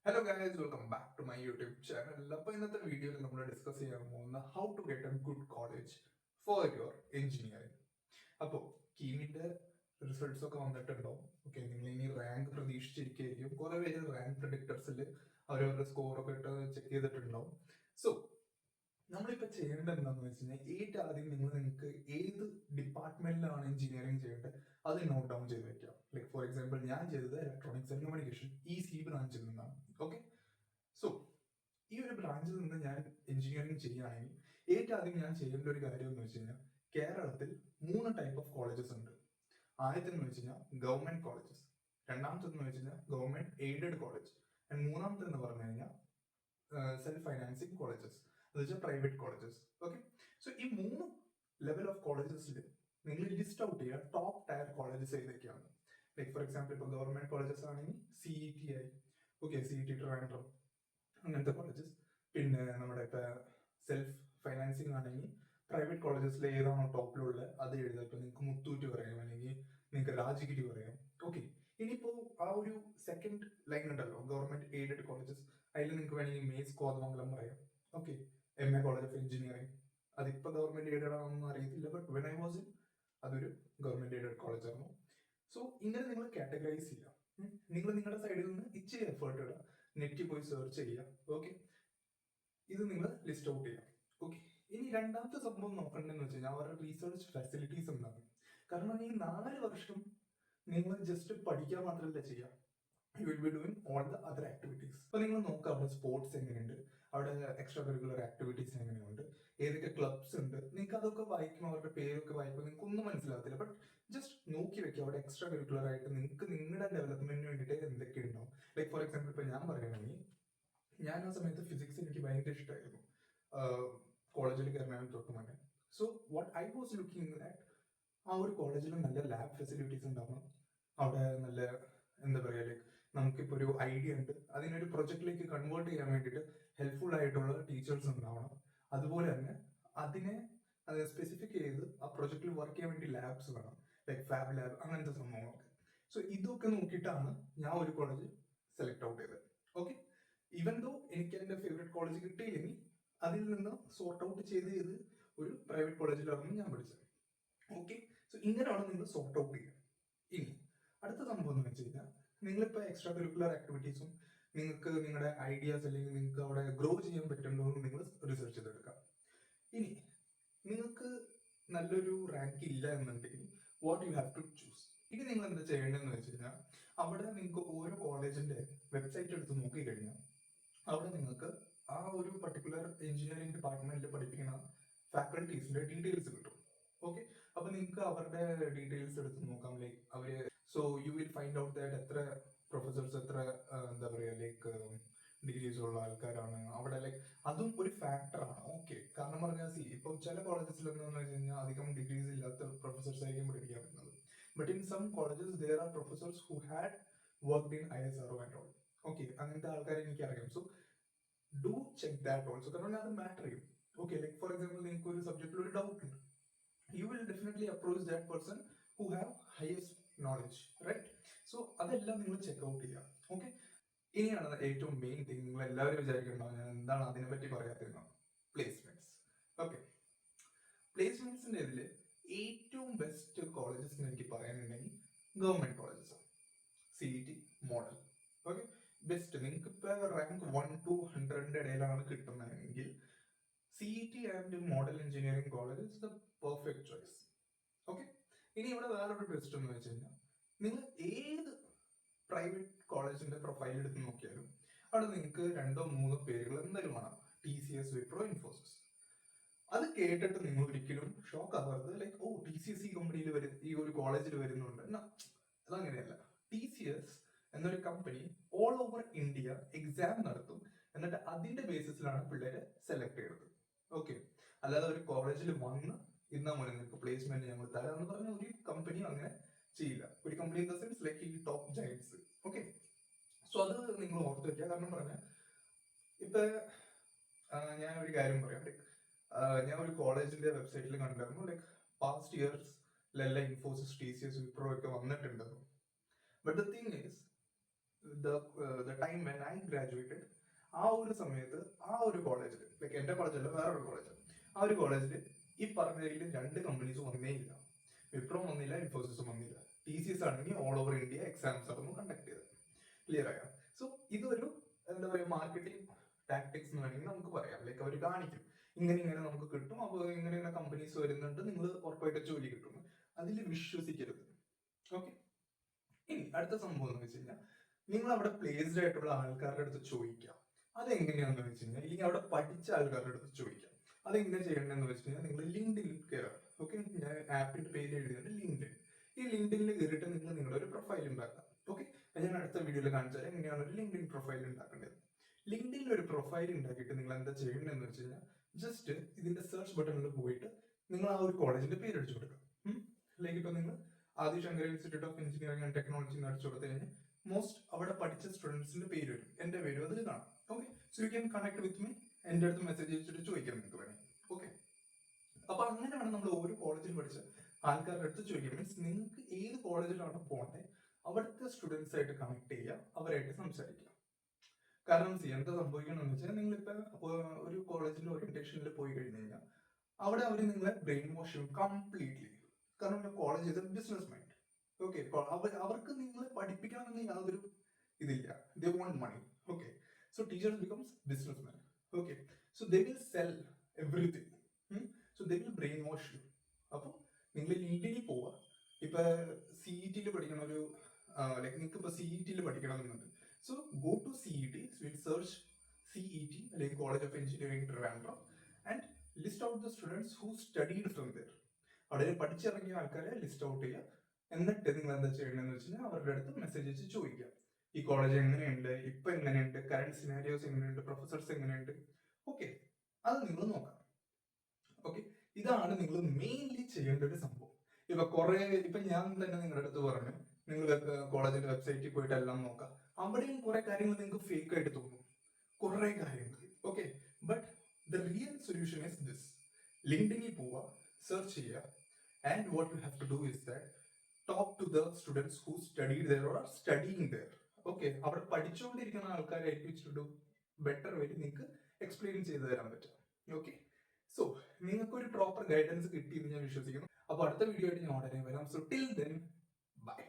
Hello guys, welcome back to my YouTube channel. അപ്പോൾ ഇന്നത്തെ വീഡിയോയിൽ നമ്മൾ ഡിസ്കസ് ചെയ്യാൻ പോകുന്ന how to get a good college for your engineering. അപ്പോൾ കീമിന്റെ റിസൾട്ട്സ് ഒക്കെ വന്നിട്ടുണ്ടോ? ഓക്കെ, നിങ്ങൾ ഇനി റാങ്ക് പ്രതീക്ഷിച്ചിരിക്കുകയായിരിക്കും. കുറെ പേര് റാങ്ക് പ്രഡിക്ടർസിൽ അവരവരുടെ സ്കോറൊക്കെ ഇട്ട് ചെക്ക് ചെയ്തിട്ടുണ്ടാവും. സോ നമ്മളിപ്പോൾ ചെയ്യേണ്ടത് എന്താണെന്ന് വെച്ച് കഴിഞ്ഞാൽ ഏറ്റവും ആദ്യം നിങ്ങൾക്ക് ഏത് ഡിപ്പാർട്ട്മെന്റിലാണ് എഞ്ചിനീയറിംഗ് ചെയ്യേണ്ടത് അത് നോട്ട് ഡൗൺ ചെയ്ത് വെക്കാം. ലൈക്ക് ഫോർ എക്സാമ്പിൾ ഞാൻ ചെയ്തത് ഇലക്ട്രോണിക്സ് ആൻഡ് കമ്മ്യൂണിക്കേഷൻ ബ്രാഞ്ചിൽ നിന്നാണ്. ഓക്കെ, സോ ഈ ഒരു ബ്രാഞ്ചിൽ നിന്ന് ഞാൻ എഞ്ചിനീയറിംഗ് ചെയ്യുകയാണെങ്കിൽ ഏറ്റവും ആദ്യം ഞാൻ ചെയ്യേണ്ട ഒരു കാര്യം എന്ന് വെച്ച് കഴിഞ്ഞാൽ കേരളത്തിൽ 3 ടൈപ്പ് ഓഫ് കോളേജസ് ഉണ്ട്. ആദ്യത്തെന്ന് വെച്ച് കഴിഞ്ഞാൽ ഗവൺമെന്റ് കോളേജസ്, രണ്ടാമത്തെന്ന് വെച്ച് കഴിഞ്ഞാൽ ഗവൺമെന്റ് എയ്ഡഡ് കോളേജ്, ആൻഡ് മൂന്നാമത്തെന്ന് പറഞ്ഞു കഴിഞ്ഞാൽ സെൽഫ് ഫൈനാൻസിങ് കോളേജസ്, എന്ന് വെച്ചാൽ പ്രൈവറ്റ് കോളേജസ്. ഓക്കെ, സോ ഈ 3 ലെവൽ ഓഫ് കോളേജസിൽ നിങ്ങൾ ലിസ്റ്റ് ഔട്ട് ചെയ്യുക ടോപ്പ് ടയർ കോളേജസ് ഏതൊക്കെയാണ്. ലൈക്ക് ഫോർ എക്സാമ്പിൾ ഇപ്പോൾ ഗവൺമെന്റ് കോളേജസ് ആണെങ്കിൽ CETI, ഓക്കെ, CET ട്രിവാൻഡ്രം, അങ്ങനത്തെ കോളേജസ്. പിന്നെ നമ്മുടെ ഇപ്പൊ സെൽഫ് ഫൈനാൻസിങ് ആണെങ്കിൽ പ്രൈവറ്റ് കോളേജസിൽ ഏതാണോ ടോപ്പിലുള്ളത് അത് എഴുതാം. ഇപ്പൊ നിങ്ങൾക്ക് മുത്തൂറ്റ് പറയാം, അല്ലെങ്കിൽ നിങ്ങൾക്ക് രാജഗിരി പറയാം. ഓക്കെ, ഇനിയിപ്പോ ആ ഒരു സെക്കൻഡ് ലൈൻ ഉണ്ടല്ലോ ഗവൺമെന്റ് എയ്ഡഡ് കോളേജസ്, അതിൽ നിങ്ങൾക്ക് വേണമെങ്കിൽ മേസ് കോതമംഗലം പറയാം. Okay, MA college of engineering, അതിപ്പോ ഗവൺമെന്റ് എയ്ഡഡ് ആണെന്നൊന്നും അറിയത്തില്ല, but when I was in അതൊരു ഗവൺമെന്റ് എയ്ഡഡ് കോളേജ് ആയിരുന്നു. സോ ഇങ്ങനെ നിങ്ങൾ കാറ്റഗറൈസ് ചെയ്യാം. നിങ്ങൾ നിങ്ങളുടെ സൈഡിൽ നിന്ന് ഇച്ചിരി എഫേർട്ട് ഇടുക, നെറ്റിൽ പോയി സെർച്ച് ചെയ്യുക. ഓക്കെ, ഇത് നിങ്ങൾ ലിസ്റ്റ് ഔട്ട് ചെയ്യാം. ഓക്കെ, ഇനി രണ്ടാമത്തെ സംഭവം നോക്കേണ്ടതെന്ന് വെച്ച് കഴിഞ്ഞാൽ അവരുടെ റീസെർച്ച് ഫെസിലിറ്റീസ് എന്താണ്. കാരണം ഈ 4 വർഷം നിങ്ങൾ ജസ്റ്റ് പഠിക്കാൻ മാത്രമല്ല ചെയ്യാം, you will be doing all the other activities. അപ്പൊ നിങ്ങൾ നോക്കുക അവിടെ സ്പോർട്സ് എങ്ങനെയുണ്ട്, അവിടെ എക്സ്ട്രാ കരിക്കുലർ ആക്ടിവിറ്റീസ് എങ്ങനെയുണ്ട്, ഏതൊക്കെ ക്ലബ്സ് ഉണ്ട്. നിങ്ങൾക്ക് അതൊക്കെ വായിക്കും, അവരുടെ പേരൊക്കെ വായിക്കുമ്പോൾ നിങ്ങൾക്ക് ഒന്നും മനസ്സിലാകത്തില്ല. ബട്ട് ജസ്റ്റ് നോക്കി വെക്കുക അവിടെ എക്സ്ട്രാ കരിക്കുലർ ആയിട്ട് നിങ്ങൾക്ക് നിങ്ങളുടെ ഡെവലപ്മെന്റിന് വേണ്ടിയിട്ട് എന്തൊക്കെ ഉണ്ടാവും. ലൈക്ക് ഫോർ എക്സാമ്പിൾ ഇപ്പൊ ഞാൻ പറയുകയാണെങ്കിൽ ഞാൻ ആ സമയത്ത് ഫിസിക്സ് എനിക്ക് ഭയങ്കര ഇഷ്ടമായിരുന്നു കോളേജിൽ കയറുന്നതിന് തൊട്ട് മുന്നേ. So what I was looking at, ആ ഒരു കോളേജിൽ നല്ല ലാബ് ഫെസിലിറ്റീസ് ഉണ്ടാവണം, അവിടെ നല്ല എന്താ പറയുക, ലൈക്ക് നമുക്കിപ്പോൾ ഒരു ഐഡിയ ഉണ്ട് അതിനൊരു പ്രൊജക്റ്റിലേക്ക് കൺവേർട്ട് ചെയ്യാൻ വേണ്ടിയിട്ട് ഹെൽപ്ഫുൾ ആയിട്ടുള്ള ടീച്ചേഴ്സ് ഉണ്ടാവണം. അതുപോലെ തന്നെ അതിനെ സ്പെസിഫിക് ചെയ്ത് ആ പ്രൊജക്റ്റിൽ വർക്ക് ചെയ്യാൻ വേണ്ടി ലാബ്സ് വേണം, ലൈക്ക് ഫാബ് ലാബ്, അങ്ങനത്തെ സംഭവങ്ങളൊക്കെ. സോ ഇതൊക്കെ നോക്കിയിട്ടാണ് ഞാൻ ഒരു കോളേജ് സെലക്ട് ഔട്ട് ചെയ്തത്. ഓക്കെ, ഈവൻ ദോ എനിക്ക് എൻ്റെ ഫേവറേറ്റ് കോളേജ് കിട്ടിയില്ലെങ്കിൽ അതിൽ നിന്ന് സോർട്ട് ഔട്ട് ചെയ്ത് ഒരു പ്രൈവറ്റ് കോളേജിലായിരുന്നു ഞാൻ പഠിച്ചത്. ഓക്കെ, സോ ഇങ്ങനെയാണ് നിങ്ങൾ സോർട്ട് ഔട്ട് ചെയ്യുക. ഇനി അടുത്ത സംഭവം എന്ന് വെച്ച് കഴിഞ്ഞാൽ നിങ്ങളിപ്പോൾ എക്സ്ട്രാ കരിക്കുലർ ആക്ടിവിറ്റീസും നിങ്ങൾക്ക് നിങ്ങളുടെ ഐഡിയാസ് അല്ലെങ്കിൽ നിങ്ങൾക്ക് അവിടെ ഗ്രോ ചെയ്യാൻ പറ്റുന്നുണ്ടോ എന്ന് നിങ്ങൾ റിസർച്ച് ചെയ്തെടുക്കാം. ഇനി നിങ്ങൾക്ക് നല്ലൊരു റാങ്ക് ഇല്ല എന്നുണ്ടെങ്കിൽ what you have to choose. ഇനി നിങ്ങൾ എന്താ ചെയ്യേണ്ടതെന്ന് വെച്ച് കഴിഞ്ഞാൽ അവിടെ നിങ്ങൾക്ക് ഓരോ കോളേജിന്റെ വെബ്സൈറ്റ് എടുത്ത് നോക്കിക്കഴിഞ്ഞാൽ അവിടെ നിങ്ങൾക്ക് ആ ഒരു പർട്ടിക്കുലർ എഞ്ചിനീയറിംഗ് ഡിപ്പാർട്ട്മെന്റിൽ പഠിപ്പിക്കുന്ന ഫാക്കൽറ്റീസിന്റെ ഡീറ്റെയിൽസ് കിട്ടും. ഓക്കെ, അപ്പൊ നിങ്ങൾക്ക് അവരുടെ ഡീറ്റെയിൽസ് എടുത്ത് നോക്കാം. ലൈക്ക് അവര് you will find out that എത്ര പ്രൊഫസേഴ്സ്, എത്ര എന്താ പറയുക, ലൈക്ക് ഡിഗ്രീസ് ഉള്ള ആൾക്കാരാണ് അവിടെ. ലൈക്ക് അതും ഒരു ഫാക്ടറാണ്. ഓക്കെ, കാരണം പറഞ്ഞാൽ ഇപ്പൊ ചില കോളേജസിൽ എന്ന് പറഞ്ഞു കഴിഞ്ഞാൽ അധികം ഡിഗ്രീസ് ഇല്ലാത്ത പ്രൊഫസേഴ്സ് ആയിരിക്കും പഠിപ്പിക്കാൻ പറ്റുന്നത്. But in some colleges there are professors who had worked in ISRO and all. Okay, അങ്ങനത്തെ ആൾക്കാരെ എനിക്ക് അറിയാം. So do check that also, കാരണം അത് മാറ്റർ ചെയ്യും. ഓക്കെ, ലൈക്ക് ഫോർ എക്സാമ്പിൾ നിങ്ങൾക്ക് ഒരു സബ്ജക്റ്റിൽ ഒരു ഡൗട്ട് ഉണ്ട്, you will definitely approach that person who have highest knowledge, right? So അതെല്ലാം നിങ്ങൾ ചെക്ക് ഔട്ട് ചെയ്യുക. ഓക്കെ, ഇനിയാണ് ഏറ്റവും മെയിൻ തിങ്. നിങ്ങൾ എല്ലാവരും വിചാരിക്കുന്നുണ്ടാവും ഞാൻ എന്താണ് അതിനെ പറ്റി പറയാത്തതെന്ന്. പ്ലേസ്മെന്റ്സ്. ഓക്കെ, പ്ലേസ്മെന്റ്സിന്റെ ഇതിൽ ഏറ്റവും ബെസ്റ്റ് കോളേജസ് എന്ന് എനിക്ക് പറയാനുണ്ടെങ്കിൽ ഗവൺമെന്റ് കോളേജസ് ആണ്. CET model. Okay, best. നിങ്ങൾക്ക് ഇപ്പൊ റാങ്ക് 1 to 100 ഇടയിലാണ് കിട്ടുന്നതെങ്കിൽ CET and model engineering college is the perfect choice. Okay, ഇനി ഇവിടെ വേറൊരു ബെസ്റ്റ് എന്ന് വെച്ച് കഴിഞ്ഞാൽ നിങ്ങൾ ഏത് പ്രൈവറ്റ് കോളേജിന്റെ പ്രൊഫൈൽ എടുത്ത് നോക്കിയാലും അവിടെ നിങ്ങൾക്ക് 2-3 പേരുകൾ എന്തായാലും കാണാം, TCS, വിപ്രോ, ഇൻഫോസിസ്. അത് കേട്ടിട്ട് നിങ്ങൾ ഒരിക്കലും ഷോക്ക് ആവരുത്. ലൈക്ക് TCS ഈ കമ്പനിയിൽ ഈ ഒരു കോളേജിൽ വരുന്നുണ്ട്. അതങ്ങനെയല്ല. TCS എന്നൊരു company all over India exam നടത്തും, എന്നിട്ട് അതിന്റെ ബേസിസിലാണ് പിള്ളേരെ സെലക്ട് ചെയ്തത്. ഓക്കെ, അല്ലാതെ ഒരു കോളേജിൽ വന്ന് ഇന്നാ മോനെ നിങ്ങൾക്ക് പ്ലേസ്മെന്റ് ഞങ്ങൾ തരാം എന്ന് പറഞ്ഞ ഒരു കമ്പനിയും അങ്ങനെ ചെയ്യില്ല. ഒരു company in the sense like ഈ ടോപ്പ് ജയൻസ്. ഓക്കെ, സോ അത് നിങ്ങൾ ഓർത്ത് വെക്കുക. കാരണം പറഞ്ഞാൽ ഇപ്പൊ ഞാൻ ഒരു കാര്യം പറയാം. ലൈക്ക് ഞാൻ ഒരു കോളേജിന്റെ വെബ്സൈറ്റിൽ കണ്ടായിരുന്നു, ലൈക്ക് പാസ്റ്റ് ഇയേഴ്സിലെല്ലാം ഇൻഫോസിസ്, TCS, വിപ്രോ ഒക്കെ വന്നിട്ടുണ്ടെന്നു. But the thing is the time when I graduated, ആ ഒരു സമയത്ത് ആ ഒരു കോളേജിൽ, ലൈക്ക് എന്റെ കോളേജല്ല വേറൊരു കോളേജ്, ആ ഒരു കോളേജിൽ ഈ പറഞ്ഞതിൽ 2 കമ്പനീസ് വന്നേ ഇല്ല. വിപ്രോ വന്നില്ല, ഇൻഫോസിസും വന്നില്ല. TCS ആണെങ്കിൽ ഓൾ ഓവർ ഇന്ത്യ എക്സാംസ് ആയിരുന്നു കണ്ടക്ട് ചെയ്തത്. ക്ലിയർ ആയോ? സോ ഇതൊരു എന്താ പറയുക മാർക്കറ്റിംഗ് ടാക്ടിക്സ് എന്ന് വേണമെങ്കിൽ നമുക്ക് പറയാം. ലൈക്ക് അവർ കാണിക്കും ഇങ്ങനെ ഇങ്ങനെ നമുക്ക് കിട്ടും, അപ്പോൾ ഇങ്ങനെ ഇങ്ങനെ കമ്പനീസ് വരുന്നുണ്ട്, നിങ്ങൾ ഉറപ്പായിട്ട് ജോലി കിട്ടും. അതിൽ വിശ്വസിക്കരുത്. ഓക്കെ. ഇനി അടുത്ത സംഭവം എന്ന് വെച്ച് കഴിഞ്ഞാൽ നിങ്ങൾ അവിടെ പ്ലേസ്ഡ് ആയിട്ടുള്ള ആൾക്കാരുടെ അടുത്ത് ചോദിക്കാം. അതെങ്ങനെയാണെന്ന് വെച്ച് കഴിഞ്ഞാൽ, ഇല്ലെങ്കിൽ അവിടെ പഠിച്ച ആൾക്കാരുടെ അടുത്ത് ചോദിക്കാം. അതെങ്ങനെ ചെയ്യണമെന്ന് വെച്ച് കഴിഞ്ഞാൽ നിങ്ങൾ ലിങ്ക്ഡിനിൽ കയറാം. ഓക്കെ, ഞാൻ ആപ്പിന്റെ പേര് എഴുതിയത് ലിങ്ക്ഡിൻ. ഈ ലിങ്ക്ഡിനിൽ കയറിയിട്ട് നിങ്ങൾ നിങ്ങളുടെ ഒരു പ്രൊഫൈൽ ഉണ്ടാക്കാം. ഓക്കെ, ഞാൻ അടുത്ത വീഡിയോയിൽ കാണിച്ചാൽ എങ്ങനെയാണ് ഒരു ലിങ്ക്ഡിൻ പ്രൊഫൈൽ ഉണ്ടാക്കേണ്ടത്. ലിങ്ക്ഡിനിൽ ഒരു പ്രൊഫൈൽ ഉണ്ടാക്കിയിട്ട് നിങ്ങൾ എന്താ ചെയ്യേണ്ടതെന്ന് വെച്ച് കഴിഞ്ഞാൽ, ജസ്റ്റ് ഇതിന്റെ സെർച്ച് ബട്ടണിൽ പോയിട്ട് നിങ്ങൾ ആ ഒരു കോളേജിന്റെ പേര് അടിച്ചു കൊടുക്കാം. ലൈക്ക് ഇപ്പൊ നിങ്ങൾ Adi Shankara Institute of Engineering and Technology എന്ന് അടിച്ചു കൊടുത്തു കഴിഞ്ഞാൽ മോസ്റ്റ് അവിടെ പഠിച്ച സ്റ്റുഡൻസിന്റെ പേര് വരും, എന്റെ പേരും അതിൽ കാണാം. Okay, so you can connect with me. എന്റെ അടുത്ത് മെസ്സേജ് അയച്ചിട്ട് ചോദിക്കാം നിങ്ങൾക്ക് വേണമെങ്കിൽ. ഓക്കെ, അപ്പൊ അങ്ങനെയാണ് നമ്മൾ ഓരോ കോളേജിൽ പഠിച്ച ആൾക്കാരുടെ അടുത്ത് ചോദിക്കുക. മീൻസ് നിങ്ങൾക്ക് ഏത് കോളേജിലാണ് പോകേണ്ടത് അവിടുത്തെ സ്റ്റുഡൻസ് ആയിട്ട് കണക്ട് ചെയ്യുക, അവരായിട്ട് സംസാരിക്കുക. കാരണം എന്താ സംഭവിക്കണമെന്ന് വെച്ചാൽ, നിങ്ങളിപ്പോ ഒരു കോളേജിൽ ഓറിയന്റേഷനിൽ പോയി കഴിഞ്ഞു കഴിഞ്ഞാൽ അവിടെ അവർ നിങ്ങളെ ബ്രെയിൻ വാഷ് ചെയ്യും കംപ്ലീറ്റ്ലി. കാരണം കോളേജ് ഇത് ബിസിനസ് മൈൻഡ്. ഓക്കെ, അവർക്ക് നിങ്ങളെ പഠിപ്പിക്കണമെന്ന് യാതൊരു ഇതില്ല. They want money. Okay, so teachers becomes business man. Okay, so they will sell everything. So they will brain wash you. അപ്പോൾ നിങ്ങൾ ലിങ്ക്ഡിനിൽ പോവുക. ഇപ്പൊ CET പഠിക്കണ ഒരു ലൈക്ക് നിങ്ങൾക്ക് ഇപ്പൊ CET പഠിക്കണമെന്നുണ്ട്. So go to CET, will search CET അല്ലെങ്കിൽ College of Engineering Trivandrum and list out the students who studied from there. അവിടെ പഠിച്ചിറങ്ങിയ ആൾക്കാരെ ലിസ്റ്റ് ഔട്ട് ചെയ്യുക. എന്നിട്ട് നിങ്ങൾ എന്താ ചെയ്യണമെന്ന് വെച്ച് കഴിഞ്ഞാൽ അവരുടെ അടുത്ത് മെസ്സേജ് അയച്ച് ചോദിക്കുക, ഈ കോളേജ് എങ്ങനെയുണ്ട്, ഇപ്പൊ എങ്ങനെയുണ്ട്, കറന്റ് സിനാരിയോസ് എങ്ങനെയുണ്ട്, പ്രൊഫസേഴ്സ് എങ്ങനെയുണ്ട്. ഓക്കെ, അത് നിങ്ങൾ നോക്കാം. ഓക്കെ, ഇതാണ് നിങ്ങൾ മെയിൻലി ചെയ്യേണ്ട ഒരു സംഭവം. ഇപ്പൊ ഞാൻ തന്നെ നിങ്ങളുടെ അടുത്ത് പറഞ്ഞു, നിങ്ങൾ കോളേജിന്റെ വെബ്സൈറ്റിൽ പോയിട്ട് എല്ലാം നോക്കാം. അവിടെയും കുറെ കാര്യങ്ങൾ നിങ്ങൾക്ക് ഫേക്ക് ആയിട്ട് തോന്നും, കുറെ കാര്യങ്ങൾ. Okay, but the real solution is this. ലിങ്ക്ഡിനിൽ പോവുക, സെർച്ച് ചെയ്യുക, and what you have to do is that talk to the students who studied there or are studying there. Okay, അവിടെ പഠിച്ചുകൊണ്ടിരിക്കുന്ന ആൾക്കാരായിരിക്കും ബെറ്റർ വഴി നിങ്ങൾക്ക് എക്സ്പ്ലെയിൻ ചെയ്തു തരാൻ പറ്റും. ഓക്കെ, സോ നിങ്ങൾക്ക് ഒരു പ്രോപ്പർ ഗൈഡൻസ് കിട്ടിയെന്ന് ഞാൻ വിശ്വസിക്കുന്നു. അപ്പൊ അടുത്ത വീഡിയോ ആയിട്ട് ഞാൻ ഉടനെ വരാം. So till then bye.